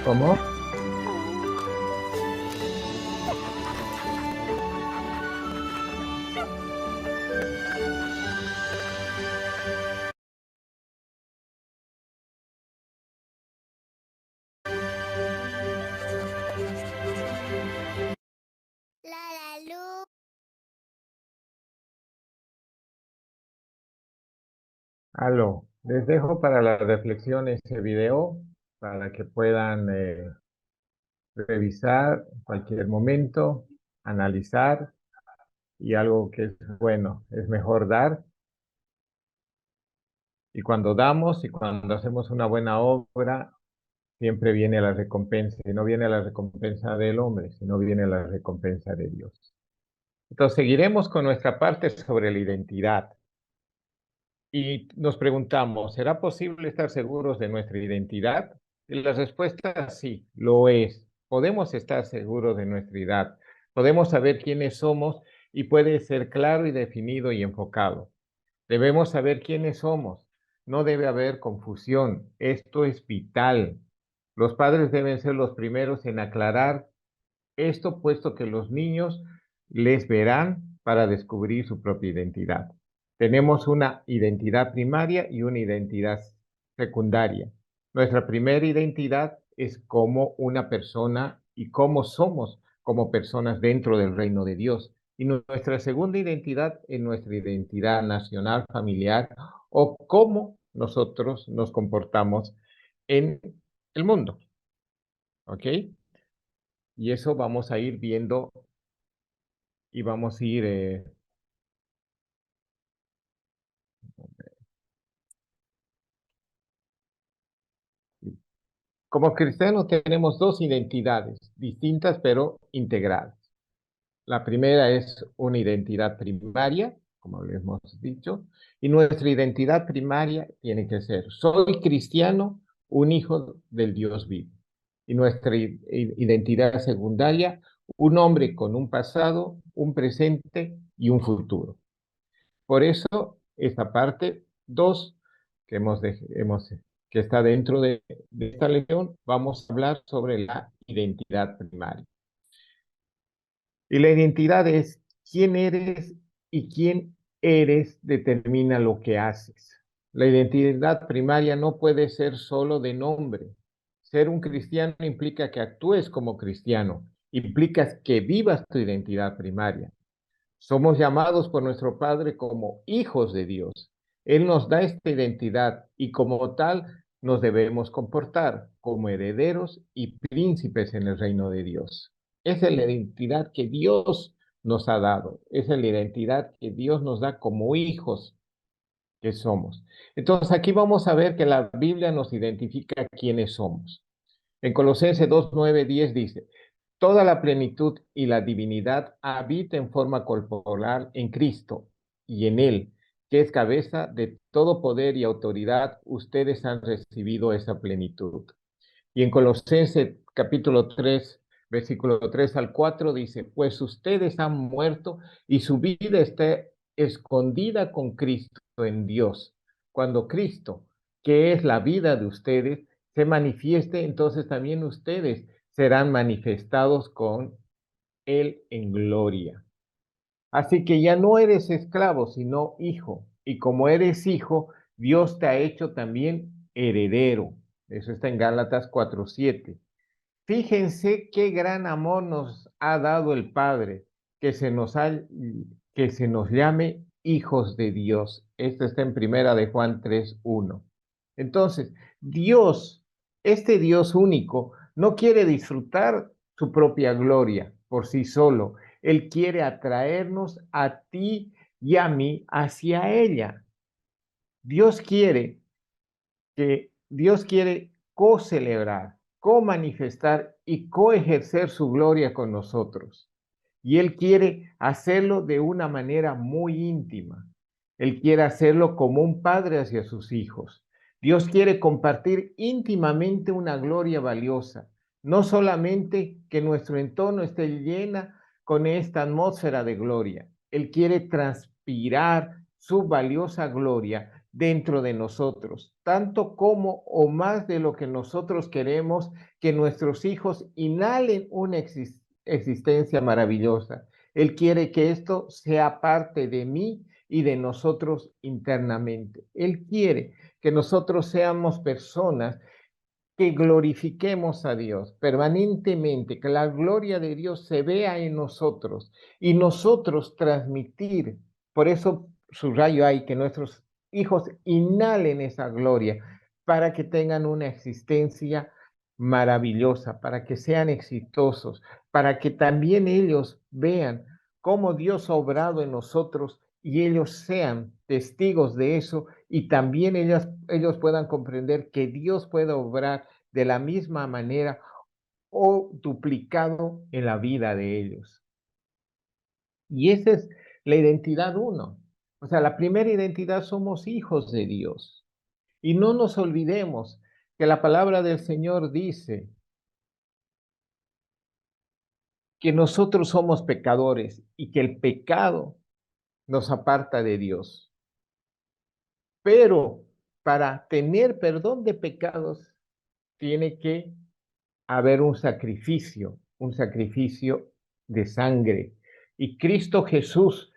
¿Cómo? La Lu. Aló, les dejo para la reflexión este video para que puedan revisar en cualquier momento, analizar y algo que es bueno, es mejor dar. Y cuando damos y cuando hacemos una buena obra, siempre viene la recompensa. Y no viene la recompensa del hombre, sino viene la recompensa de Dios. Entonces seguiremos con nuestra parte sobre la identidad. Y nos preguntamos, ¿será posible estar seguros de nuestra identidad? Y la respuesta es sí, lo es. Podemos estar seguros de nuestra identidad. Podemos saber quiénes somos y puede ser claro y definido y enfocado. Debemos saber quiénes somos. No debe haber confusión. Esto es vital. Los padres deben ser los primeros en aclarar esto, puesto que los niños les verán para descubrir su propia identidad. Tenemos una identidad primaria y una identidad secundaria. Nuestra primera identidad es como una persona y cómo somos como personas dentro del reino de Dios. Y nuestra segunda identidad es nuestra identidad nacional, familiar o cómo nosotros nos comportamos en el mundo. ¿Ok? Y eso vamos a ir viendo y vamos a ir como cristianos tenemos dos identidades distintas pero integrales. La primera es una identidad primaria, como les hemos dicho, y nuestra identidad primaria tiene que ser, soy cristiano, un hijo del Dios vivo. Y nuestra identidad secundaria, un hombre con un pasado, un presente y un futuro. Por eso, esta parte 2 que que está dentro de esta lección, vamos a hablar sobre la identidad primaria. Y la identidad es quién eres y quién eres determina lo que haces. La identidad primaria no puede ser solo de nombre. Ser un cristiano implica que actúes como cristiano, implica que vivas tu identidad primaria. Somos llamados por nuestro Padre como hijos de Dios. Él nos da esta identidad y como tal nos debemos comportar como herederos y príncipes en el reino de Dios. Esa es la identidad que Dios nos ha dado. Esa es la identidad que Dios nos da como hijos. que somos. Entonces aquí vamos a ver que la Biblia nos identifica quiénes somos. En Colosenses 2, 9, 10 dice, toda la plenitud y la divinidad habita en forma corporal en Cristo y en Él, que es cabeza de todo poder y autoridad, ustedes han recibido esa plenitud. Y en Colosenses capítulo 3, versículo 3 al 4 dice, pues ustedes han muerto y su vida está escondida con Cristo en Dios. Cuando Cristo, que es la vida de ustedes, se manifieste, entonces también ustedes serán manifestados con Él en gloria. Así que ya no eres esclavo, sino hijo. Y como eres hijo, Dios te ha hecho también heredero. Eso está en Gálatas 4:7. Fíjense qué gran amor nos ha dado el Padre, que se nos, que se nos llame hijos de Dios. Esto está en Primera de Juan 3:1. Entonces, Dios, este Dios único, no quiere disfrutar su propia gloria por sí solo. Él quiere atraernos a ti y a mí hacia ella. Dios quiere Dios quiere co-celebrar, co-manifestar y co-ejercer su gloria con nosotros. Y Él quiere hacerlo de una manera muy íntima. Él quiere hacerlo como un padre hacia sus hijos. Dios quiere compartir íntimamente una gloria valiosa, no solamente que nuestro entorno esté llena con esta atmósfera de gloria. Él quiere transpirar su valiosa gloria dentro de nosotros, tanto como o más de lo que nosotros queremos que nuestros hijos inhalen una existencia maravillosa. Él quiere que esto sea parte de mí y de nosotros internamente. Él quiere que nosotros seamos personas que glorifiquemos a Dios permanentemente, que la gloria de Dios se vea en nosotros y nosotros transmitir. Por eso subrayo ahí que nuestros hijos inhalen esa gloria para que tengan una existencia maravillosa, para que sean exitosos, para que también ellos vean cómo Dios ha obrado en nosotros y ellos sean testigos de eso y también ellos puedan comprender que Dios puede obrar de la misma manera o duplicado en la vida de ellos. Y esa es la identidad uno. O sea, la primera identidad somos hijos de Dios. Y no nos olvidemos que la palabra del Señor dice que nosotros somos pecadores y que el pecado nos aparta de Dios. Pero para tener perdón de pecados, tiene que haber un sacrificio de sangre. Y Cristo Jesús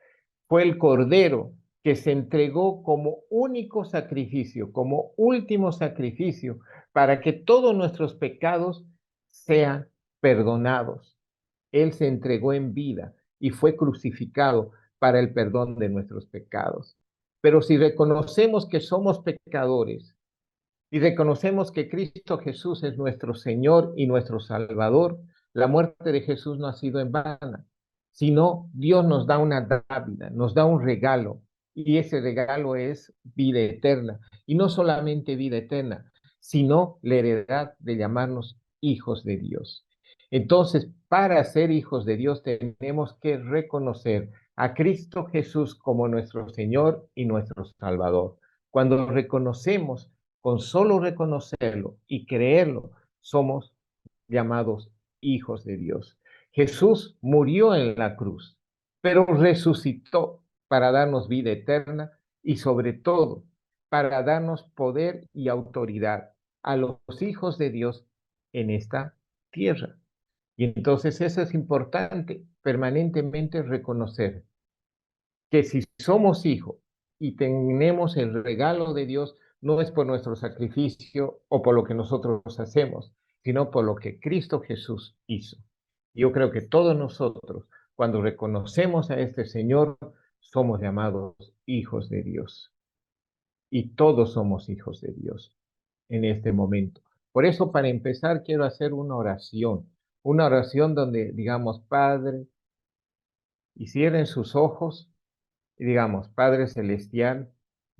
fue el Cordero que se entregó como único sacrificio, como último sacrificio, para que todos nuestros pecados sean perdonados. Él se entregó en vida y fue crucificado para el perdón de nuestros pecados. Pero si reconocemos que somos pecadores, y reconocemos que Cristo Jesús es nuestro Señor y nuestro Salvador, la muerte de Jesús no ha sido en vano, sino Dios nos da una dávida, nos da un regalo, y ese regalo es vida eterna. Y no solamente vida eterna, sino la heredad de llamarnos hijos de Dios. Entonces, para ser hijos de Dios tenemos que reconocer a Cristo Jesús como nuestro Señor y nuestro Salvador. Cuando reconocemos, con solo reconocerlo y creerlo, somos llamados hijos de Dios. Jesús murió en la cruz, pero resucitó para darnos vida eterna y sobre todo para darnos poder y autoridad a los hijos de Dios en esta tierra. Y entonces eso es importante, permanentemente reconocer que si somos hijos y tenemos el regalo de Dios, no es por nuestro sacrificio o por lo que nosotros hacemos, sino por lo que Cristo Jesús hizo. Yo creo que todos nosotros, cuando reconocemos a este Señor, somos llamados hijos de Dios. Y todos somos hijos de Dios en este momento. Por eso, para empezar, quiero hacer una oración donde digamos, Padre, y cierren sus ojos y digamos, Padre Celestial,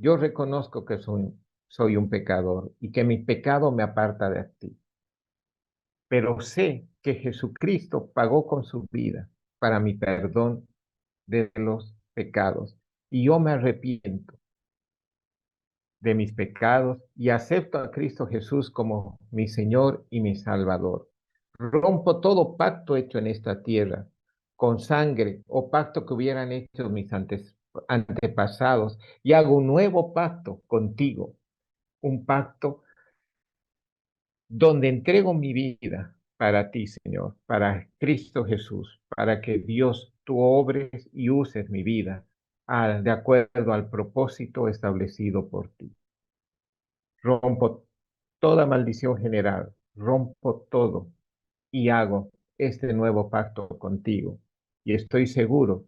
Yo reconozco que soy un pecador y que mi pecado me aparta de ti, pero sé que Jesucristo pagó con su vida para mi perdón de los pecados y yo me arrepiento de mis pecados y acepto a Cristo Jesús como mi Señor y mi Salvador. Rompo todo pacto hecho en esta tierra con sangre o pacto que hubieran hecho mis antepasados y hago un nuevo pacto contigo, un pacto donde entrego mi vida para ti, Señor, para Cristo Jesús, para que Dios tú obres y uses mi vida de acuerdo al propósito establecido por ti. Rompo toda maldición general, rompo todo y hago este nuevo pacto contigo. Y estoy seguro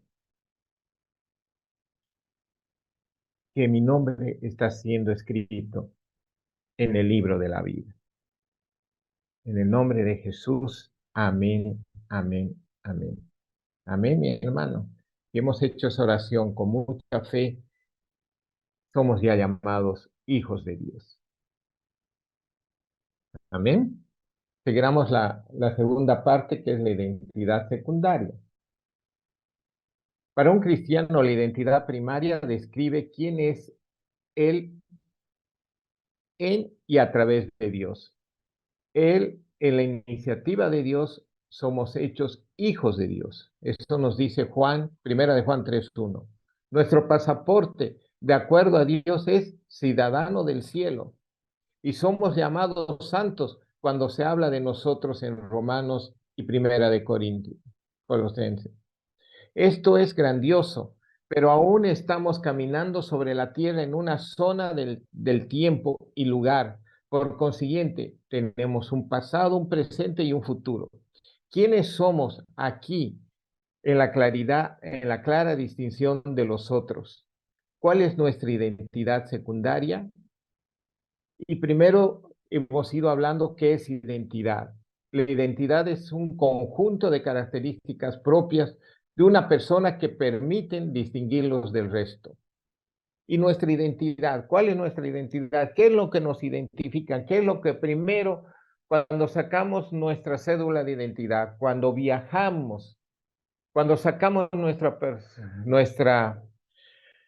que mi nombre está siendo escrito en el libro de la vida. En el nombre de Jesús, amén, amén, amén. Amén, mi hermano. Y hemos hecho esa oración con mucha fe. Somos ya llamados hijos de Dios. Amén. Seguiremos la segunda parte, que es la identidad secundaria. Para un cristiano, la identidad primaria describe quién es él en y a través de Dios. Él, en la iniciativa de Dios, somos hechos hijos de Dios. Esto nos dice Juan, primera de Juan 3:1. Nuestro pasaporte, de acuerdo a Dios, es ciudadano del cielo. Y somos llamados santos cuando se habla de nosotros en Romanos y primera de Corintios, Colosenses. Esto es grandioso, pero aún estamos caminando sobre la tierra en una zona del tiempo y lugar. Por consiguiente, tenemos un pasado, un presente y un futuro. ¿Quiénes somos aquí en la claridad, en la clara distinción de los otros? ¿Cuál es nuestra identidad secundaria? Y primero hemos ido hablando qué es identidad. La identidad es un conjunto de características propias de una persona que permiten distinguirlos del resto. Y nuestra identidad, ¿cuál es nuestra identidad? ¿Qué es lo que nos identifica? ¿Qué es lo que primero, cuando sacamos nuestra cédula de identidad, cuando viajamos, cuando sacamos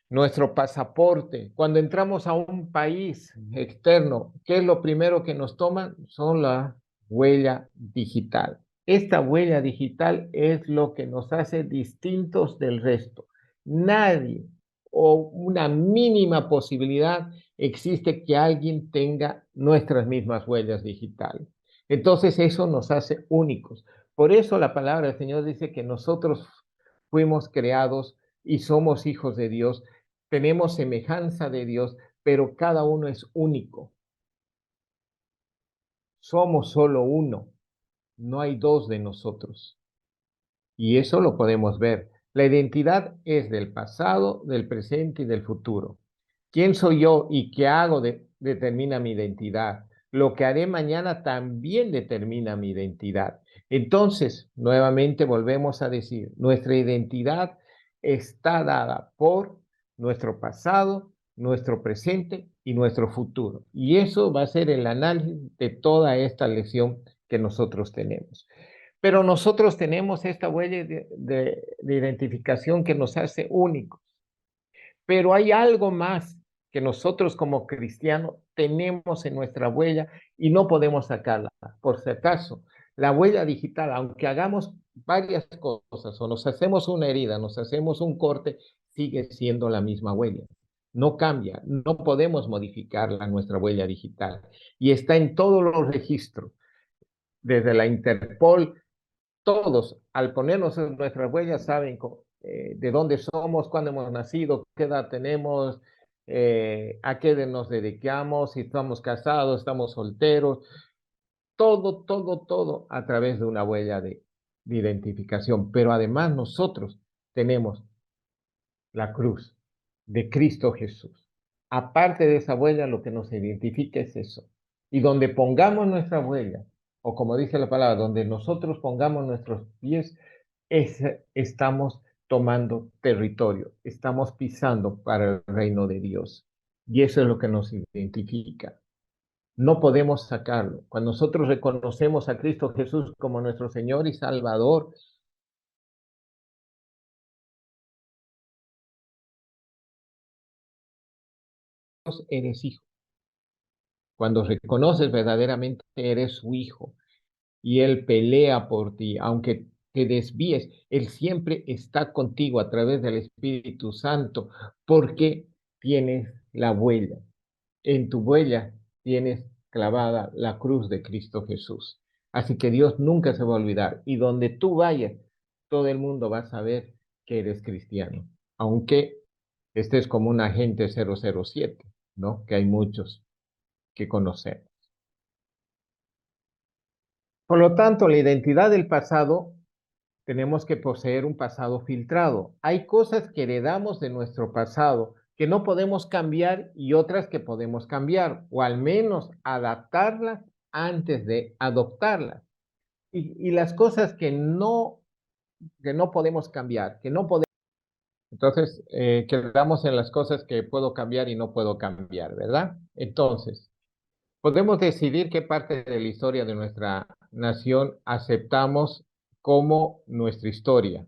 nuestro pasaporte, cuando entramos a un país externo, ¿qué es lo primero que nos toman? Son la huella digital. Esta huella digital es lo que nos hace distintos del resto. Nadie o una mínima posibilidad existe que alguien tenga nuestras mismas huellas digitales. Entonces eso nos hace únicos. Por eso la palabra del Señor dice que nosotros fuimos creados y somos hijos de Dios, tenemos semejanza de Dios, pero cada uno es único. Somos solo uno, no hay dos de nosotros. Y eso lo podemos ver. La identidad es del pasado, del presente y del futuro. ¿Quién soy yo y qué hago determina mi identidad? Lo que haré mañana también determina mi identidad. Entonces, nuevamente volvemos a decir, nuestra identidad está dada por nuestro pasado, nuestro presente y nuestro futuro. Y eso va a ser el análisis de toda esta lección que nosotros tenemos. Pero nosotros tenemos esta huella de identificación que nos hace únicos. Pero hay algo más que nosotros como cristianos tenemos en nuestra huella y no podemos sacarla. Por si acaso, la huella digital, aunque hagamos varias cosas o nos hacemos una herida, nos hacemos un corte, sigue siendo la misma huella. No cambia, no podemos modificarla, nuestra huella digital. Y está en todos los registros, desde la Interpol. Todos, al ponernos en nuestras huellas, saben de dónde somos, cuándo hemos nacido, qué edad tenemos, a qué nos dedicamos, si estamos casados, estamos solteros, todo, todo, todo a través de una huella de identificación. Pero además nosotros tenemos la cruz de Cristo Jesús. Aparte de esa huella, lo que nos identifica es eso. Y donde pongamos nuestra huella, o como dice la palabra, donde nosotros pongamos nuestros pies, estamos tomando territorio, estamos pisando para el reino de Dios. Y eso es lo que nos identifica. No podemos sacarlo. Cuando nosotros reconocemos a Cristo Jesús como nuestro Señor y Salvador, eres hijo. Cuando reconoces verdaderamente eres su hijo y Él pelea por ti, aunque te desvíes, Él siempre está contigo a través del Espíritu Santo porque tienes la huella. En tu huella tienes clavada la cruz de Cristo Jesús. Así que Dios nunca se va a olvidar. Y donde tú vayas, todo el mundo va a saber que eres cristiano. Aunque estés como un agente 007, ¿no? Que hay muchos que conocer. Por lo tanto, la identidad del pasado, tenemos que poseer un pasado filtrado. Hay cosas que heredamos de nuestro pasado que no podemos cambiar y otras que podemos cambiar, o al menos adaptarlas antes de adoptarlas. Y las cosas que no podemos cambiar, que no podemos. Entonces, quedamos en las cosas que puedo cambiar y no puedo cambiar, ¿verdad? Entonces, podemos decidir qué parte de la historia de nuestra nación aceptamos como nuestra historia.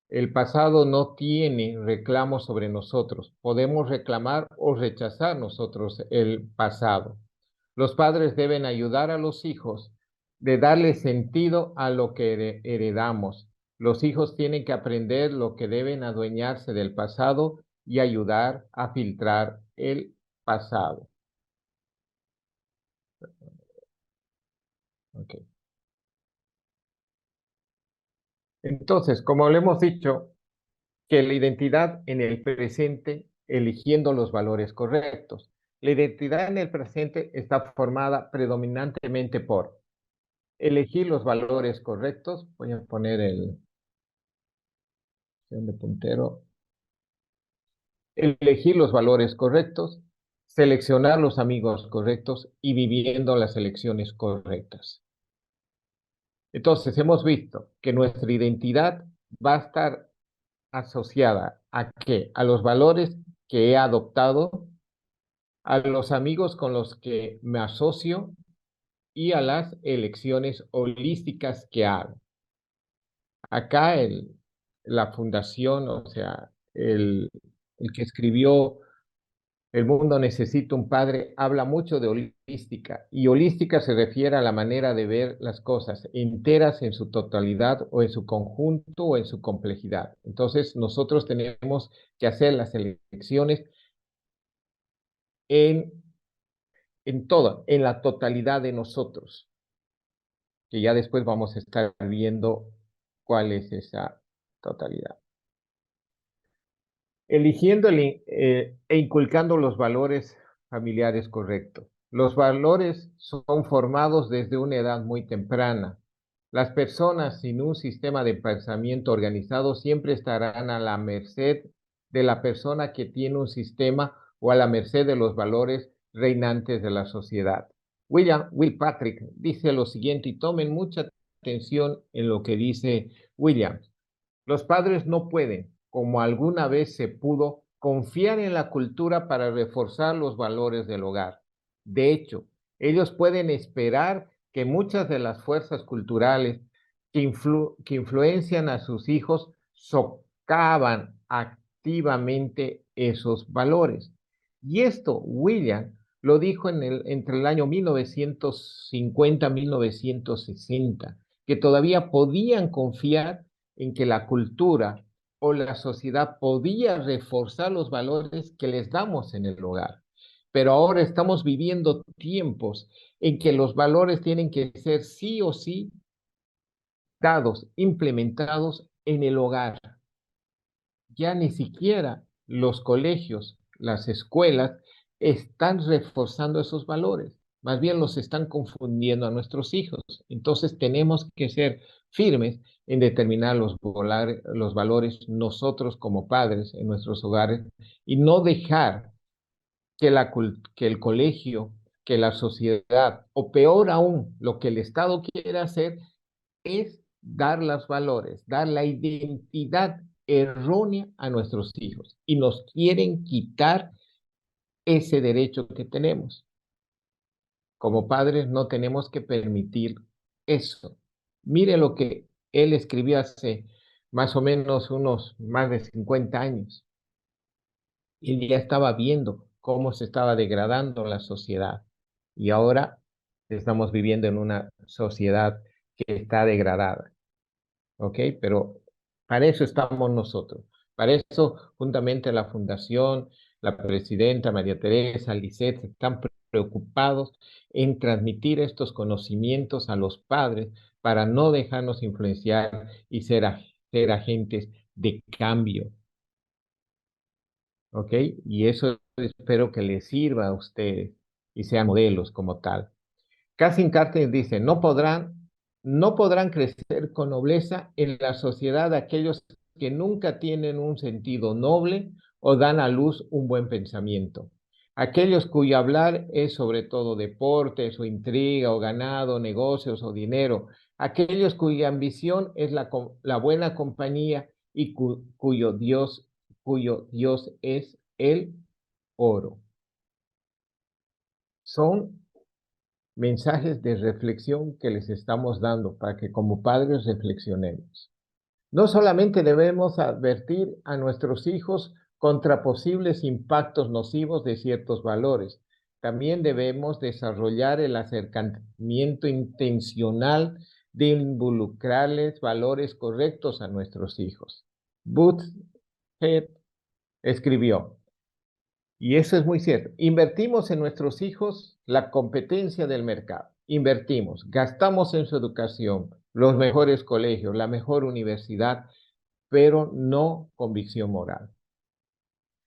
El pasado no tiene reclamo sobre nosotros. Podemos reclamar o rechazar nosotros el pasado. Los padres deben ayudar a los hijos de darle sentido a lo que heredamos. Los hijos tienen que aprender lo que deben adueñarse del pasado y ayudar a filtrar el pasado. Okay. Entonces, como le hemos dicho, que la identidad en el presente eligiendo los valores correctos. La identidad en el presente está formada predominantemente por elegir los valores correctos. Voy a poner el de puntero. Elegir los valores correctos, seleccionar los amigos correctos y viviendo las elecciones correctas. Entonces, hemos visto que nuestra identidad va a estar asociada a qué? A los valores que he adoptado, a los amigos con los que me asocio y a las elecciones holísticas que hago. Acá la fundación, o sea, el que escribió El mundo necesita un padre, habla mucho de holística, y holística se refiere a la manera de ver las cosas enteras en su totalidad o en su conjunto o en su complejidad. Entonces, nosotros tenemos que hacer las elecciones en todo, en la totalidad de nosotros, que ya después vamos a estar viendo cuál es esa totalidad. Eligiendo e inculcando los valores familiares correctos. Los valores son formados desde una edad muy temprana. Las personas sin un sistema de pensamiento organizado siempre estarán a la merced de la persona que tiene un sistema o a la merced de los valores reinantes de la sociedad. Will Patrick dice lo siguiente, y tomen mucha atención en lo que dice Williams. Los padres no pueden, como alguna vez se pudo, confiar en la cultura para reforzar los valores del hogar. De hecho, ellos pueden esperar que muchas de las fuerzas culturales que influencian a sus hijos socavan activamente esos valores. Y esto William lo dijo entre el año 1950 y 1960, que todavía podían confiar en que la cultura o la sociedad podía reforzar los valores que les damos en el hogar. Pero ahora estamos viviendo tiempos en que los valores tienen que ser sí o sí dados, implementados en el hogar. Ya ni siquiera los colegios, las escuelas están reforzando esos valores, más bien los están confundiendo a nuestros hijos. Entonces tenemos que ser firmes en determinar los valores nosotros como padres en nuestros hogares y no dejar que el colegio, que la sociedad, o peor aún, lo que el Estado quiere hacer es dar los valores, dar la identidad errónea a nuestros hijos y nos quieren quitar ese derecho que tenemos. Como padres no tenemos que permitir eso. Mire lo que él escribió hace más o menos unos más de 50 años. Él ya estaba viendo cómo se estaba degradando la sociedad y ahora estamos viviendo en una sociedad que está degradada, ¿ok? Pero para eso estamos nosotros. Para eso, juntamente la Fundación, la presidenta María Teresa, Lisset, están preocupados en transmitir estos conocimientos a los padres para no dejarnos influenciar y ser agentes de cambio, ¿ok? Y eso espero que les sirva a ustedes y sean modelos como tal. Cassim Carter dice, no podrán crecer con nobleza en la sociedad aquellos que nunca tienen un sentido noble o dan a luz un buen pensamiento. Aquellos cuyo hablar es sobre todo deportes o intriga o ganado, negocios o dinero. Aquellos cuya ambición es la buena compañía y cuyo Dios es el oro. Son mensajes de reflexión que les estamos dando para que como padres reflexionemos. No solamente debemos advertir a nuestros hijos contra posibles impactos nocivos de ciertos valores, también debemos desarrollar el acercamiento intencional de involucrarles valores correctos a nuestros hijos. Booth escribió, y eso es muy cierto. Invertimos en nuestros hijos la competencia del mercado. Invertimos, gastamos en su educación, los mejores colegios, la mejor universidad, pero no convicción moral.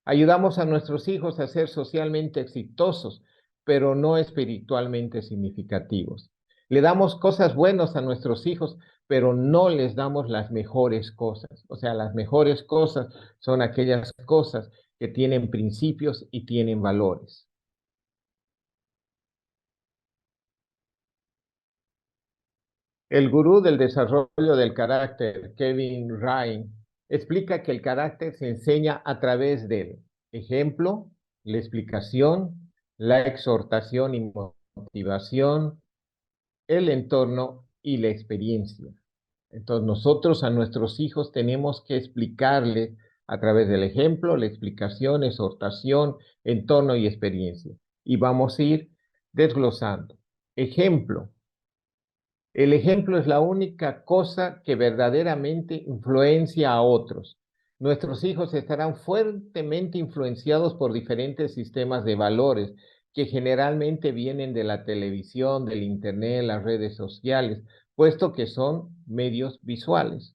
Ayudamos a nuestros hijos a ser socialmente exitosos, pero no espiritualmente significativos. Le damos cosas buenas a nuestros hijos, pero no les damos las mejores cosas. O sea, las mejores cosas son aquellas cosas que tienen principios y tienen valores. El gurú del desarrollo del carácter, Kevin Ryan, explica que el carácter se enseña a través del ejemplo, la explicación, la exhortación y motivación, el entorno y la experiencia. Entonces nosotros a nuestros hijos tenemos que explicarles a través del ejemplo, la explicación, exhortación, entorno y experiencia. Y vamos a ir desglosando. Ejemplo. El ejemplo es la única cosa que verdaderamente influencia a otros. Nuestros hijos estarán fuertemente influenciados por diferentes sistemas de valores que generalmente vienen de la televisión, del internet, las redes sociales, puesto que son medios visuales.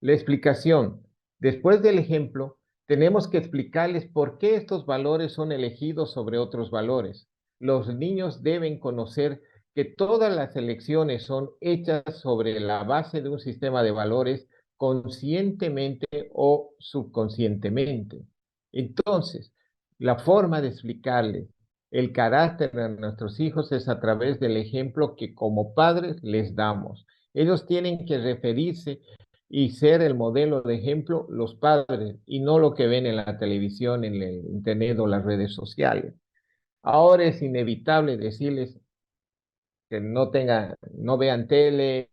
La explicación. Después del ejemplo, tenemos que explicarles por qué estos valores son elegidos sobre otros valores. Los niños deben conocer que todas las elecciones son hechas sobre la base de un sistema de valores conscientemente o subconscientemente. Entonces, la forma de explicarles el carácter de nuestros hijos es a través del ejemplo que como padres les damos. Ellos tienen que referirse y ser el modelo de ejemplo los padres y no lo que ven en la televisión, en el internet o las redes sociales. Ahora es inevitable decirles que no vean tele,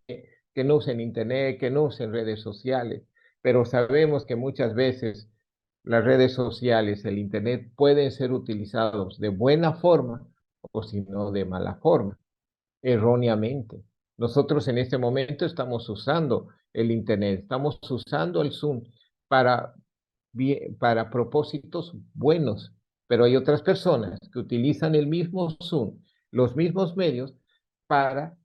que no usen internet, que no usen redes sociales, pero sabemos que muchas veces las redes sociales, el internet pueden ser utilizados de buena forma o si no de mala forma erróneamente. Nosotros en este momento estamos usando el Internet, estamos usando el Zoom para, para propósitos buenos, pero hay otras personas que utilizan el mismo Zoom, los mismos medios, para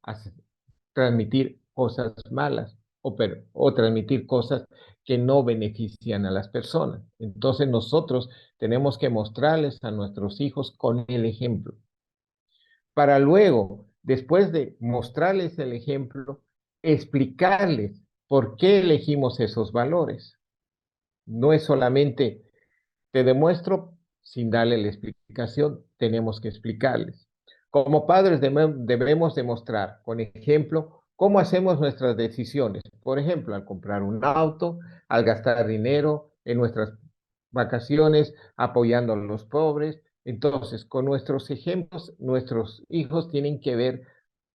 transmitir cosas malas o transmitir cosas que no benefician a las personas. Entonces nosotros tenemos que mostrarles a nuestros hijos con el ejemplo para luego, después de mostrarles el ejemplo, explicarles por qué elegimos esos valores. No es solamente te demuestro sin darle la explicación, tenemos que explicarles. Como padres debemos demostrar con ejemplo cómo hacemos nuestras decisiones. Por ejemplo, al comprar un auto, al gastar dinero en nuestras vacaciones, apoyando a los pobres. Entonces, con nuestros ejemplos, nuestros hijos tienen que ver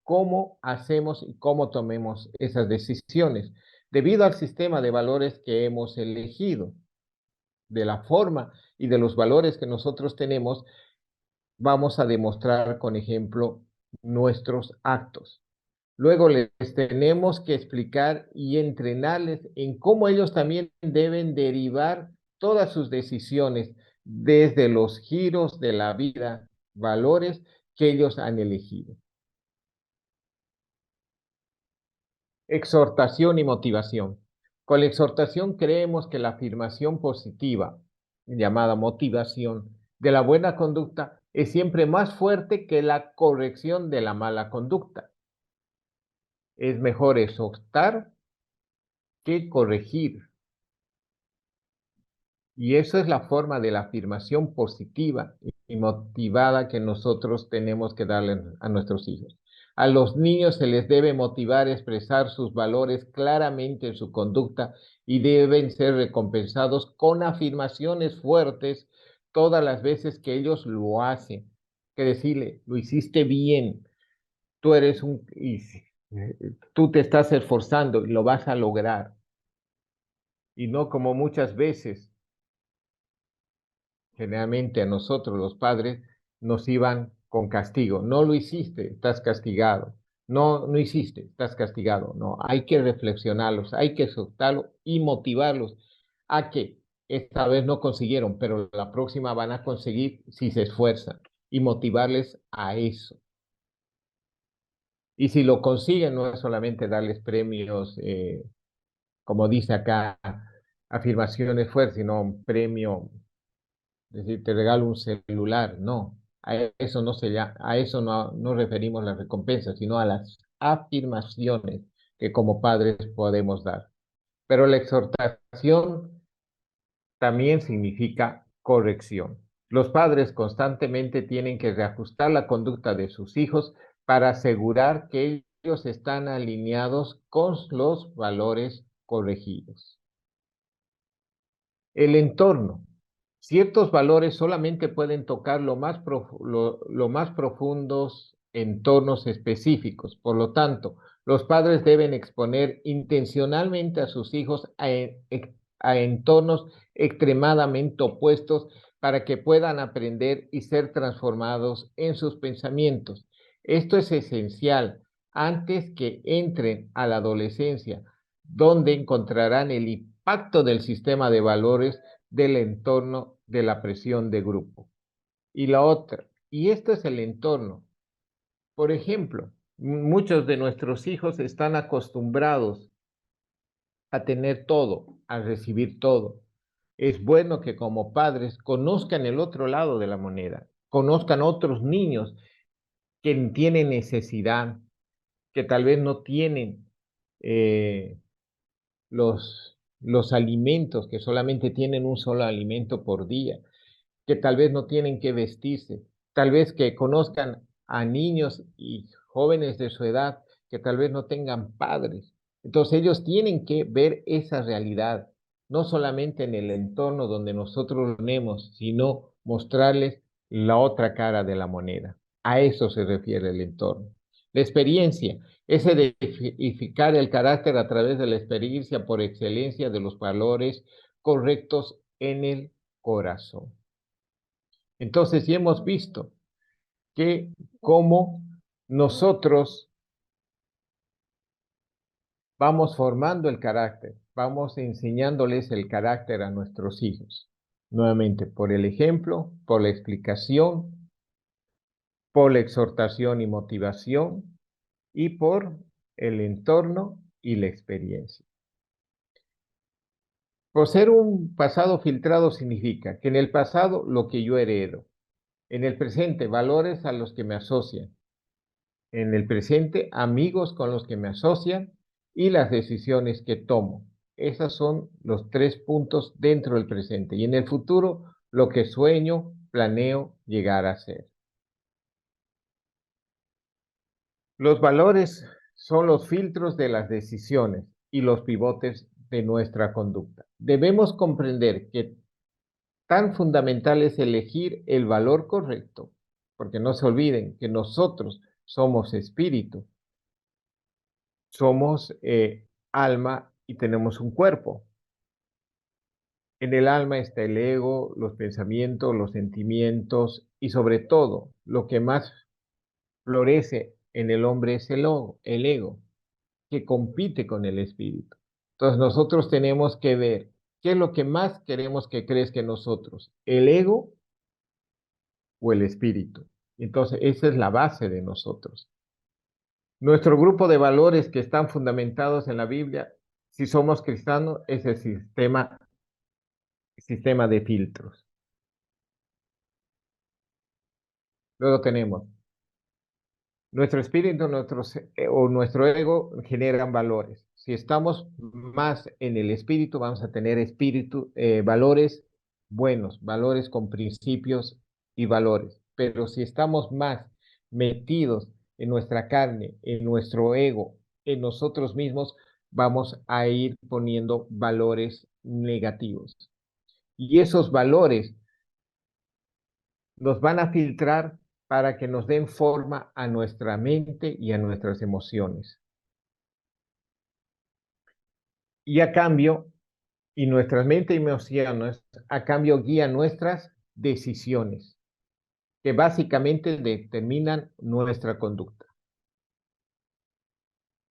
cómo hacemos y cómo tomemos esas decisiones, debido al sistema de valores que hemos elegido, de la forma y de los valores que nosotros tenemos, vamos a demostrar con ejemplo nuestros actos. Luego les tenemos que explicar y entrenarles en cómo ellos también deben derivar todas sus decisiones desde los giros de la vida, valores que ellos han elegido. Exhortación y motivación. Con la exhortación creemos que la afirmación positiva, llamada motivación, de la buena conducta es siempre más fuerte que la corrección de la mala conducta. Es mejor exhortar que corregir. Y eso es la forma de la afirmación positiva y motivada que nosotros tenemos que darle a nuestros hijos. A los niños se les debe motivar a expresar sus valores claramente en su conducta y deben ser recompensados con afirmaciones fuertes todas las veces que ellos lo hacen. Que decirle, lo hiciste bien, tú eres tú te estás esforzando y lo vas a lograr. Y no como muchas veces generalmente a nosotros los padres nos iban con castigo. No lo hiciste, estás castigado. No, no hiciste, estás castigado. No, hay que reflexionarlos, hay que exhortarlos y motivarlos a que esta vez no consiguieron, pero la próxima van a conseguir si se esfuerzan y motivarles a eso. Y si lo consiguen, no es solamente darles premios, como dice acá, afirmaciones fuertes, sino un premio. Es decir, te regalo un celular, no. A eso no nos referimos las recompensas, sino a las afirmaciones que como padres podemos dar. Pero la exhortación también significa corrección. Los padres constantemente tienen que reajustar la conducta de sus hijos para asegurar que ellos están alineados con los valores corregidos. El entorno. Ciertos valores solamente pueden tocar lo más profundos entornos específicos. Por lo tanto, los padres deben exponer intencionalmente a sus hijos a entornos extremadamente opuestos para que puedan aprender y ser transformados en sus pensamientos. Esto es esencial antes que entren a la adolescencia, donde encontrarán el impacto del sistema de valores del entorno de la presión de grupo. Y la otra, y esto es el entorno. Por ejemplo, muchos de nuestros hijos están acostumbrados a tener todo, a recibir todo. Es bueno que como padres conozcan el otro lado de la moneda, conozcan otros niños que tienen necesidad, que tal vez no tienen los alimentos, que solamente tienen un solo alimento por día, que tal vez no tienen que vestirse, tal vez que conozcan a niños y jóvenes de su edad que tal vez no tengan padres. Entonces ellos tienen que ver esa realidad, no solamente en el entorno donde nosotros lo tenemos, sino mostrarles la otra cara de la moneda. A eso se refiere el entorno. La experiencia es edificar el carácter a través de la experiencia por excelencia de los valores correctos en el corazón. Entonces, ya hemos visto que cómo nosotros vamos formando el carácter, vamos enseñándoles el carácter a nuestros hijos. Nuevamente, por el ejemplo, por la explicación, por la exhortación y motivación, y por el entorno y la experiencia. Poseer un pasado filtrado significa que en el pasado lo que yo heredo, en el presente valores a los que me asocian, en el presente amigos con los que me asocian y las decisiones que tomo. Esos son los 3 puntos dentro del presente. Y en el futuro, lo que sueño, planeo llegar a ser. Los valores son los filtros de las decisiones y los pivotes de nuestra conducta. Debemos comprender que tan fundamental es elegir el valor correcto, porque no se olviden que nosotros somos espíritu, somos alma y tenemos un cuerpo. En el alma está el ego, los pensamientos, los sentimientos y sobre todo lo que más florece en el hombre es el ego, que compite con el espíritu. Entonces nosotros tenemos que ver qué es lo que más queremos que crezca en nosotros, el ego o el espíritu. Entonces esa es la base de nosotros. Nuestro grupo de valores que están fundamentados en la Biblia, si somos cristianos, es el sistema de filtros. Luego tenemos nuestro espíritu o nuestro ego generan valores. Si estamos más en el espíritu, vamos a tener valores buenos, valores con principios y valores. Pero si estamos más metidos en nuestra carne, en nuestro ego, en nosotros mismos, vamos a ir poniendo valores negativos. Y esos valores nos van a filtrar para que nos den forma a nuestra mente y a nuestras emociones. Y a cambio, y nuestra mente y emociones, a cambio guían nuestras decisiones, que básicamente determinan nuestra conducta.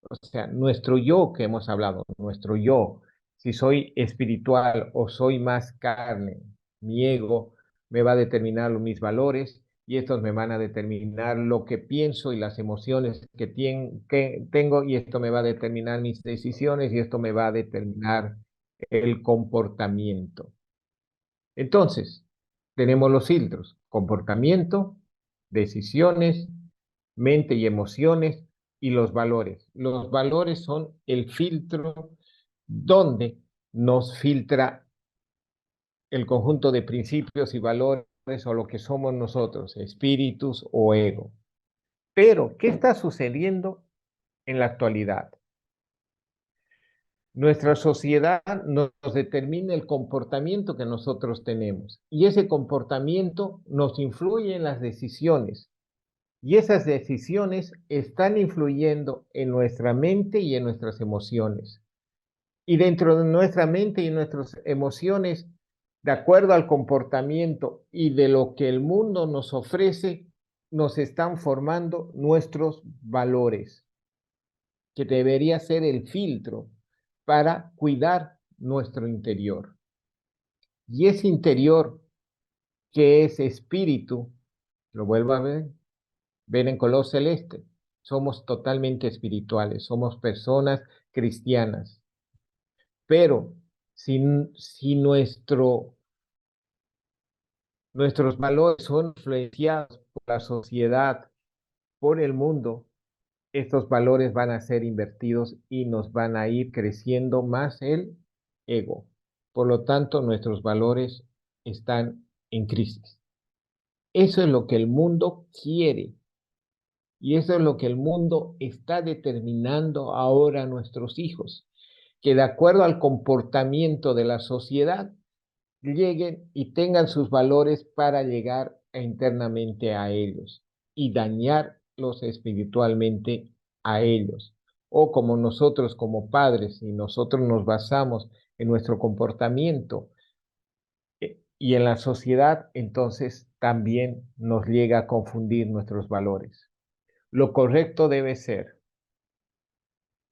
O sea, nuestro yo que hemos hablado, nuestro yo, si soy espiritual o soy más carne, mi ego me va a determinar mis valores y estos me van a determinar lo que pienso y las emociones que tengo y esto me va a determinar mis decisiones y esto me va a determinar el comportamiento. Entonces, tenemos los filtros: comportamiento, decisiones, mente y emociones y los valores. Los valores son el filtro donde nos filtra el conjunto de principios y valores o lo que somos nosotros, espíritus o ego. Pero, ¿qué está sucediendo en la actualidad? Nuestra sociedad nos determina el comportamiento que nosotros tenemos y ese comportamiento nos influye en las decisiones y esas decisiones están influyendo en nuestra mente y en nuestras emociones. Y dentro de nuestra mente y nuestras emociones, de acuerdo al comportamiento y de lo que el mundo nos ofrece, nos están formando nuestros valores, que debería ser el filtro para cuidar nuestro interior. Y ese interior que es espíritu, lo vuelvo a ver en color celeste, somos totalmente espirituales, somos personas cristianas. Pero si nuestros valores son influenciados por la sociedad, por el mundo, estos valores van a ser invertidos y nos van a ir creciendo más el ego. Por lo tanto, nuestros valores están en crisis. Eso es lo que el mundo quiere y eso es lo que el mundo está determinando ahora a nuestros hijos, que de acuerdo al comportamiento de la sociedad lleguen y tengan sus valores para llegar internamente a ellos y dañarlos espiritualmente a ellos. O como nosotros como padres, y nosotros nos basamos en nuestro comportamiento y en la sociedad, entonces también nos llega a confundir nuestros valores. Lo correcto debe ser: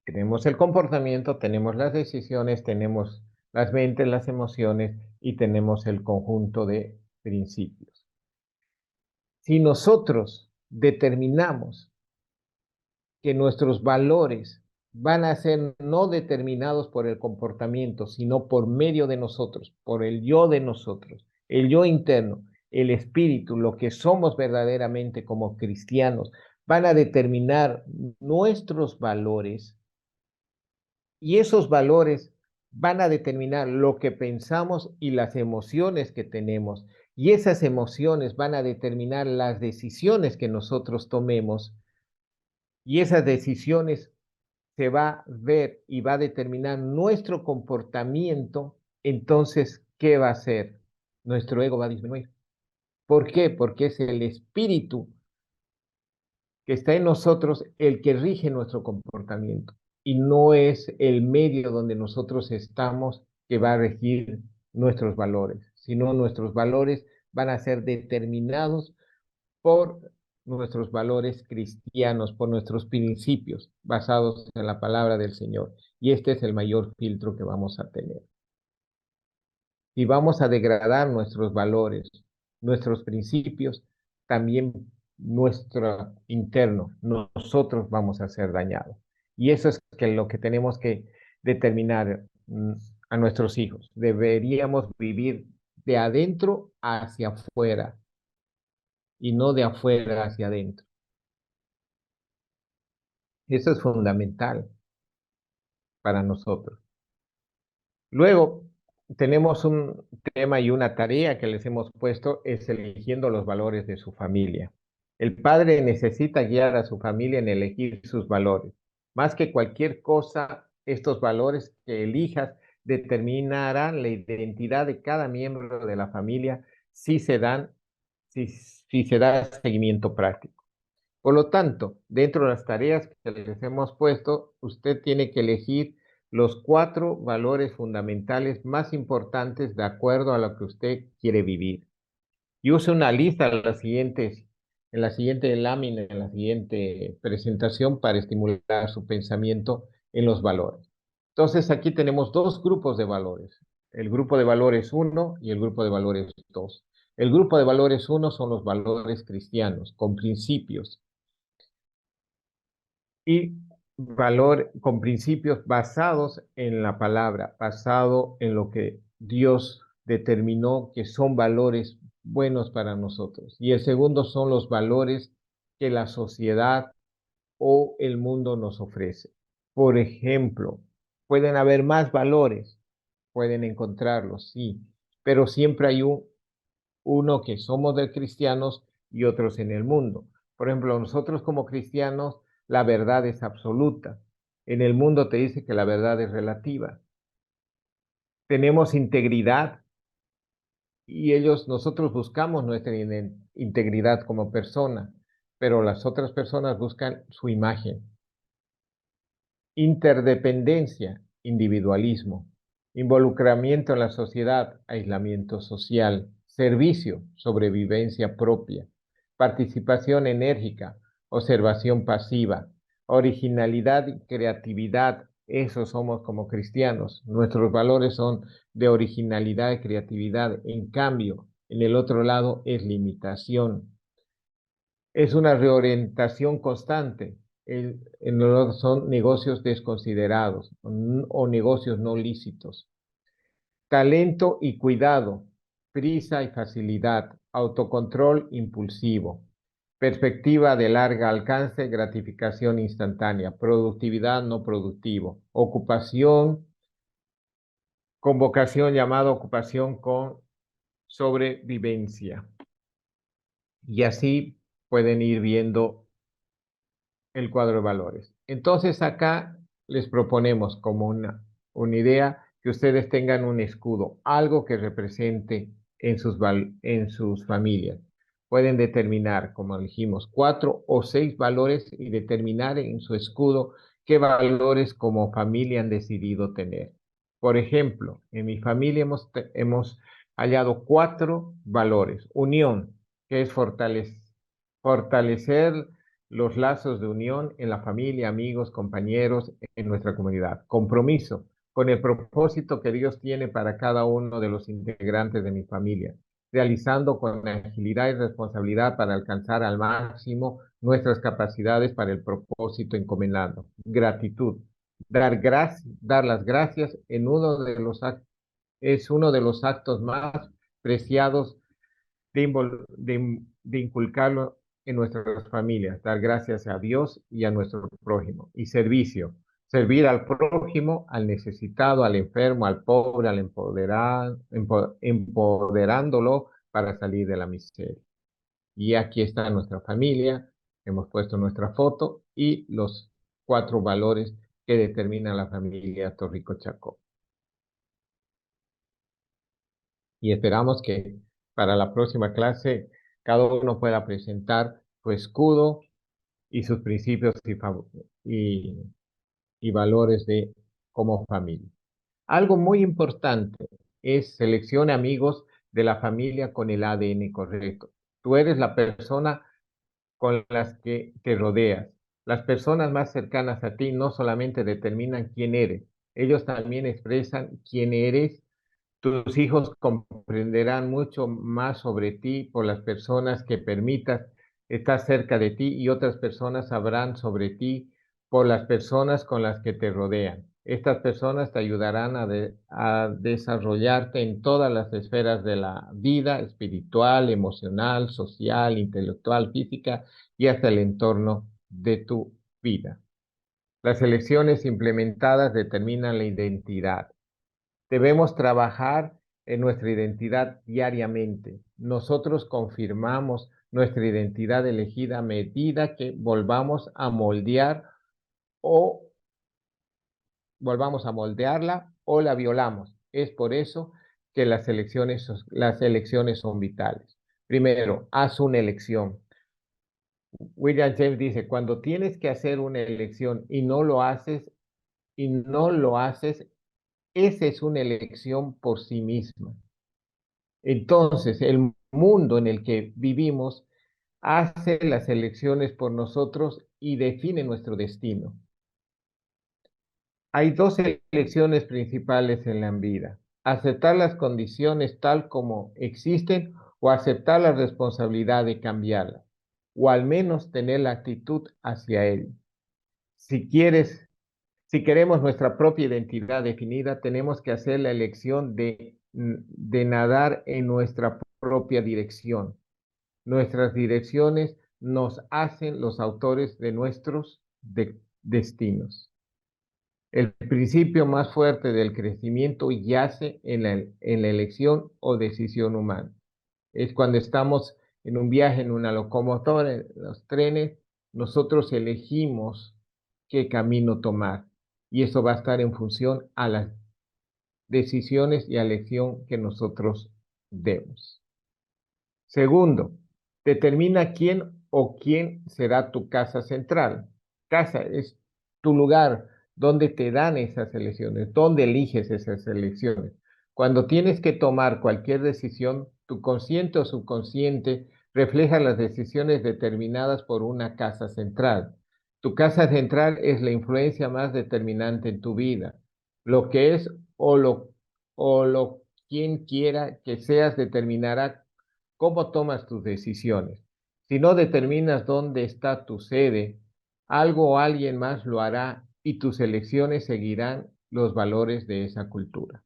tenemos el comportamiento, tenemos las decisiones, tenemos las mentes, las emociones y tenemos el conjunto de principios. Si nosotros determinamos que nuestros valores van a ser no determinados por el comportamiento, sino por medio de nosotros, por el yo de nosotros, el yo interno, el espíritu, lo que somos verdaderamente como cristianos, van a determinar nuestros valores. Y esos valores van a determinar lo que pensamos y las emociones que tenemos. Y esas emociones van a determinar las decisiones que nosotros tomemos. Y esas decisiones se va a ver y va a determinar nuestro comportamiento. Entonces, ¿qué va a ser? nuestro ego va a disminuir. ¿Por qué? Porque es el espíritu que está en nosotros el que rige nuestro comportamiento y no es el medio donde nosotros estamos que va a regir nuestros valores, sino nuestros valores van a ser determinados por nuestros valores cristianos, por nuestros principios basados en la palabra del Señor. Y este es el mayor filtro que vamos a tener. Si vamos a degradar nuestros valores, nuestros principios, también nuestro interno, nosotros vamos a ser dañados. Y eso es lo que tenemos que determinar a nuestros hijos. Deberíamos vivir de adentro hacia afuera y no de afuera hacia adentro. Eso es fundamental para nosotros. Luego, tenemos un tema y una tarea que les hemos puesto, es eligiendo los valores de su familia. El padre necesita guiar a su familia en elegir sus valores. Más que cualquier cosa, estos valores que elijas determinarán la identidad de cada miembro de la familia si se da seguimiento práctico. Por lo tanto, dentro de las tareas que les hemos puesto, usted tiene que elegir los 4 valores fundamentales más importantes de acuerdo a lo que usted quiere vivir. Y use una lista en la siguiente lámina, en la siguiente presentación para estimular su pensamiento en los valores. Entonces, aquí tenemos 2 grupos de valores, el grupo de valores 1 y el grupo de valores 2. El grupo de valores 1 son los valores cristianos, con principios y con principios basados en la palabra, basado en lo que Dios determinó que son valores buenos para nosotros. Y el segundo son los valores que la sociedad o el mundo nos ofrece. Por ejemplo, pueden haber más valores, pueden encontrarlos, sí, pero siempre hay uno que somos de cristianos y otros en el mundo. Por ejemplo, nosotros como cristianos, la verdad es absoluta. En el mundo te dice que la verdad es relativa. Tenemos integridad y nosotros buscamos nuestra integridad como persona, pero las otras personas buscan su imagen. Interdependencia, individualismo. Involucramiento en la sociedad, aislamiento social. Servicio, sobrevivencia propia. Participación enérgica, observación pasiva. Originalidad y creatividad, eso somos como cristianos. Nuestros valores son de originalidad y creatividad. En cambio, en el otro lado es limitación, es una reorientación constante. Son negocios desconsiderados o negocios no lícitos. Talento y cuidado, prisa y facilidad, autocontrol impulsivo, perspectiva de largo alcance, gratificación instantánea, productividad no productivo, ocupación con vocación llamada ocupación con sobrevivencia. Y así pueden ir viendo el cuadro de valores. Entonces acá les proponemos como una idea que ustedes tengan un escudo, algo que represente en sus familias. Pueden determinar, como dijimos, 4 o 6 valores y determinar en su escudo qué valores como familia han decidido tener. Por ejemplo, en mi familia hemos hallado 4 valores. Unión, que es fortalecer los lazos de unión en la familia, amigos, compañeros, en nuestra comunidad. Compromiso con el propósito que Dios tiene para cada uno de los integrantes de mi familia, realizando con agilidad y responsabilidad para alcanzar al máximo nuestras capacidades para el propósito encomendado. Gratitud. Dar las gracias es uno de los actos más preciados de inculcarlo en nuestras familias, dar gracias a Dios y a nuestro prójimo. Y servicio, servir al prójimo, al necesitado, al enfermo, al pobre, al empoderándolo para salir de la miseria. Y aquí está nuestra familia, hemos puesto nuestra foto y los 4 valores que determinan la familia Torrico Chacó. y esperamos que para la próxima clase cada uno pueda presentar su escudo y sus principios y, y valores de como familia. Algo muy importante es seleccione amigos de la familia con el ADN correcto. Tú eres la persona con las que te rodeas. Las personas más cercanas a ti no solamente determinan quién eres, ellos también expresan quién eres. Tus hijos comprenderán mucho más sobre ti por las personas que permitas estar cerca de ti y otras personas sabrán sobre ti por las personas con las que te rodean. Estas personas te ayudarán a desarrollarte en todas las esferas de la vida, espiritual, emocional, social, intelectual, física y hasta el entorno de tu vida. Las elecciones implementadas determinan la identidad. Debemos trabajar en nuestra identidad diariamente. Nosotros confirmamos nuestra identidad elegida a medida que volvamos a moldear o volvamos a moldearla o la violamos. Es por eso que las elecciones son vitales. Primero, haz una elección. William James dice, cuando tienes que hacer una elección y no lo haces, esa es una elección por sí misma. Entonces, el mundo en el que vivimos hace las elecciones por nosotros y define nuestro destino. Hay dos elecciones principales en la vida: aceptar las condiciones tal como existen o aceptar la responsabilidad de cambiarlas, o al menos tener la actitud hacia él. Si quieres, si queremos nuestra propia identidad definida, tenemos que hacer la elección de nadar en nuestra propia dirección. Nuestras direcciones nos hacen los autores de nuestros destinos. El principio más fuerte del crecimiento yace en la elección o decisión humana. Es cuando estamos en un viaje, en una locomotora, en los trenes, nosotros elegimos qué camino tomar. Y eso va a estar en función a las decisiones y a la elección que nosotros demos. Segundo, determina quién o quién será tu casa central. Casa es tu lugar donde te dan esas elecciones, donde eliges esas elecciones. Cuando tienes que tomar cualquier decisión, tu consciente o subconsciente refleja las decisiones determinadas por una casa central. Tu casa central es la influencia más determinante en tu vida. Lo que es o lo quien quiera que seas determinará cómo tomas tus decisiones. Si no determinas dónde está tu sede, algo o alguien más lo hará y tus elecciones seguirán los valores de esa cultura.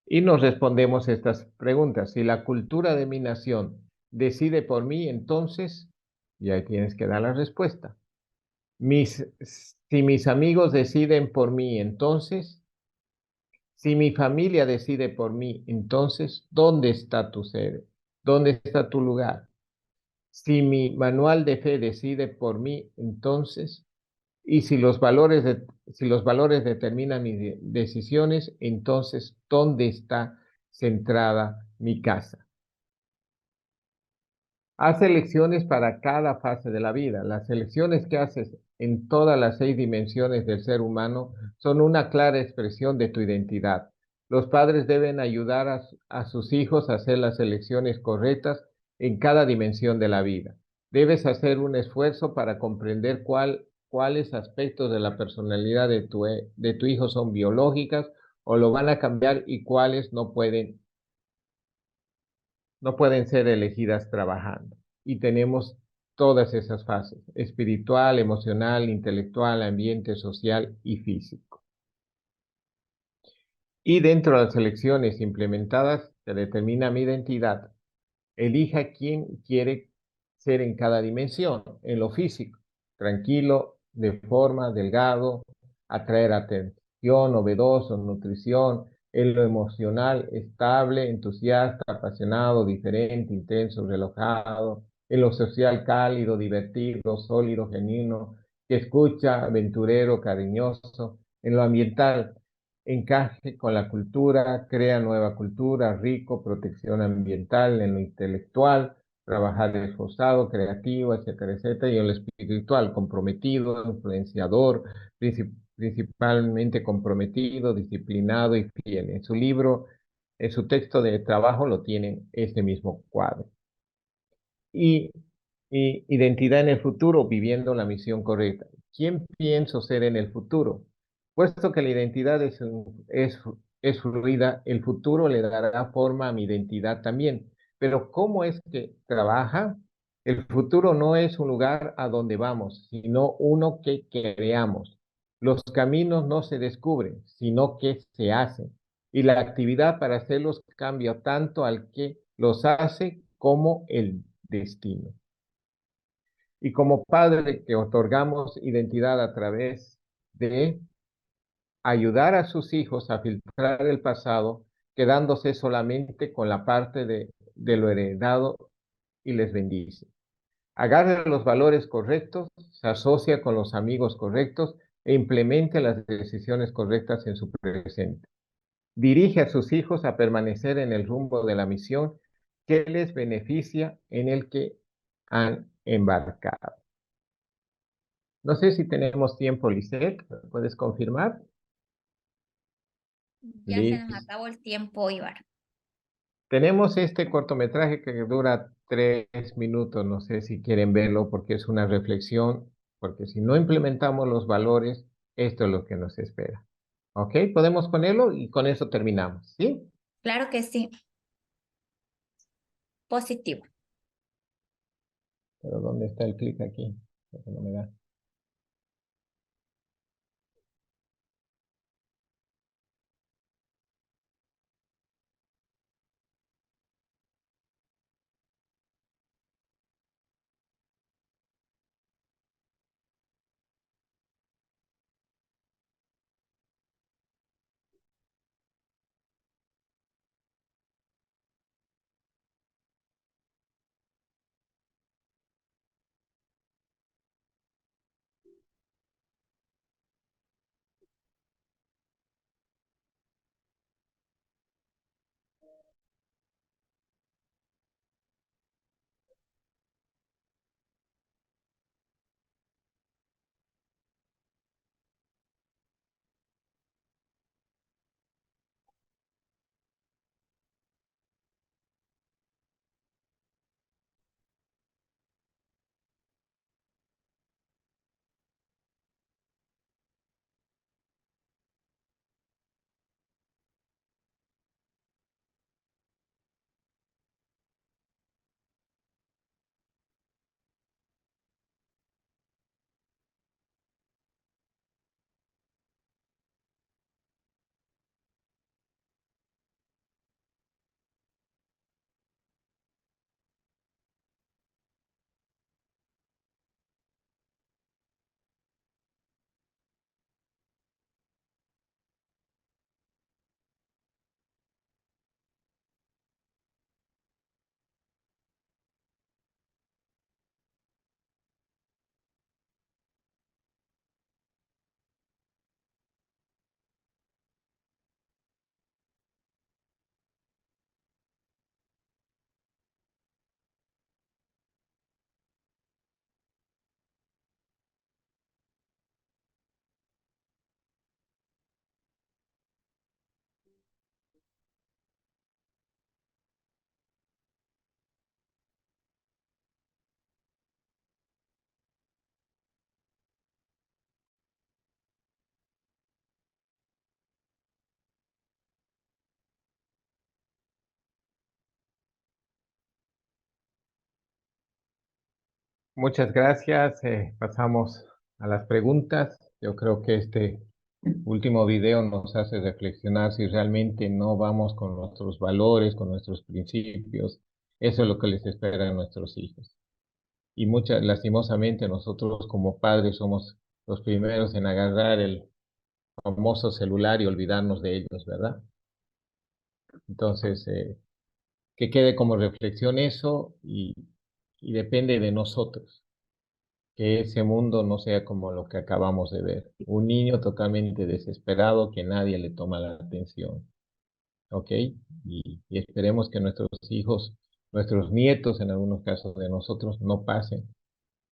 Y nos respondemos estas preguntas. Si la cultura de mi nación decide por mí, entonces, y ahí tienes que dar la respuesta. Si mis amigos deciden por mí, entonces, si mi familia decide por mí, entonces, ¿dónde está tu sede? ¿Dónde está tu lugar? Si mi manual de fe decide por mí, entonces, y si los valores determinan mis decisiones, entonces, ¿dónde está centrada mi casa? Haz elecciones para cada fase de la vida. Las elecciones que haces en todas las 6 dimensiones del ser humano son una clara expresión de tu identidad. Los padres deben ayudar a sus hijos a hacer las elecciones correctas en cada dimensión de la vida. Debes hacer un esfuerzo para comprender cuáles aspectos de la personalidad de tu hijo son biológicas o lo van a cambiar y cuáles no pueden ser elegidas trabajando. Y tenemos todas esas fases: espiritual, emocional, intelectual, ambiente social y físico. Y dentro de las elecciones implementadas se determina mi identidad. Elija quién quiere ser en cada dimensión. En lo físico, tranquilo, de forma, delgado, atraer atención, novedoso, nutrición. En lo emocional, estable, entusiasta, apasionado, diferente, intenso, relajado. En lo social, cálido, divertido, sólido, genuino, que escucha, aventurero, cariñoso. En lo ambiental, encaje con la cultura, crea nueva cultura, rico, protección ambiental, en lo intelectual, trabajar esforzado, creativo, etcétera, etcétera, y en lo espiritual, comprometido, influenciador, principalmente comprometido, disciplinado y fiel. En su libro, en su texto de trabajo lo tienen este mismo cuadro. Y, y identidad en el futuro, viviendo la misión correcta. ¿Quién pienso ser en el futuro? Puesto que la identidad es fluida, el futuro le dará forma a mi identidad también. Pero ¿cómo es que trabaja? El futuro no es un lugar a donde vamos, sino uno que creamos. Los caminos no se descubren, sino que se hacen. Y la actividad para hacerlos cambia tanto al que los hace como el destino. Y como padre que otorgamos identidad a través de ayudar a sus hijos a filtrar el pasado, quedándose solamente con la parte de lo heredado y les bendice. Agarre los valores correctos, se asocia con los amigos correctos e implemente las decisiones correctas en su presente. Dirige a sus hijos a permanecer en el rumbo de la misión que les beneficia en el que han embarcado. No sé si tenemos tiempo, Lisette, ¿puedes confirmar? Ya se nos Listo. acabó el tiempo, Ibar. Tenemos este cortometraje que dura 3 minutos, no sé si quieren verlo porque es una reflexión, porque si no implementamos los valores, esto es lo que nos espera. ¿Ok? Podemos ponerlo y con eso terminamos, ¿sí? Claro que sí. Positivo. Pero ¿dónde está el clic aquí? Porque no me da. Muchas gracias. Pasamos a las preguntas. Yo creo que este último video nos hace reflexionar si realmente no vamos con nuestros valores, con nuestros principios. Eso es lo que les espera a nuestros hijos. Y lastimosamente, nosotros como padres somos los primeros en agarrar el famoso celular y olvidarnos de ellos, ¿verdad? Entonces, que quede como reflexión eso y depende de nosotros. que ese mundo no sea como lo que acabamos de ver. Un niño totalmente desesperado que nadie le toma la atención. ¿Ok? Y esperemos que nuestros hijos, nuestros nietos, en algunos casos de nosotros, no pasen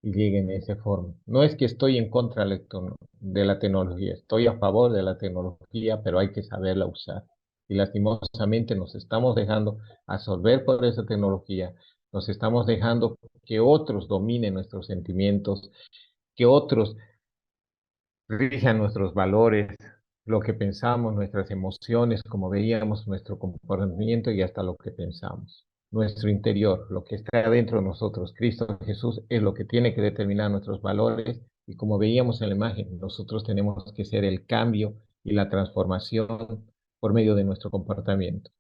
y lleguen de esa forma. No es que estoy en contra de la tecnología, estoy a favor de la tecnología, pero hay que saberla usar. Y lastimosamente nos estamos dejando absorber por esa tecnología, nos estamos dejando que otros dominen nuestros sentimientos, que otros rijan nuestros valores, lo que pensamos, nuestras emociones, como veíamos, nuestro comportamiento y hasta lo que pensamos. Nuestro interior, lo que está dentro de nosotros, Cristo Jesús, es lo que tiene que determinar nuestros valores y como veíamos en la imagen, nosotros tenemos que ser el cambio y la transformación por medio de nuestro comportamiento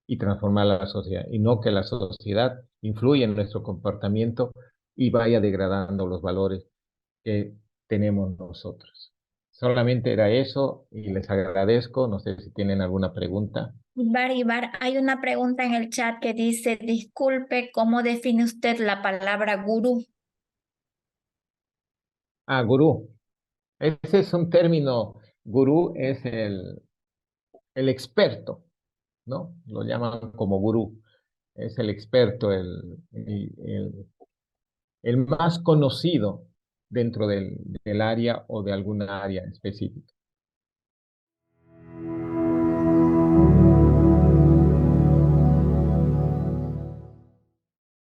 y transformar la sociedad, y no que la sociedad influya en nuestro comportamiento y vaya degradando los valores que tenemos nosotros. Solamente era eso y les agradezco. No sé si tienen alguna pregunta. Ibar, hay una pregunta en el chat que dice, disculpe, ¿cómo define usted la palabra gurú? Ah, gurú. Ese es un término. Gurú es el experto, ¿no? Lo llaman como gurú. Es el experto, el más conocido dentro del área o de alguna área específica.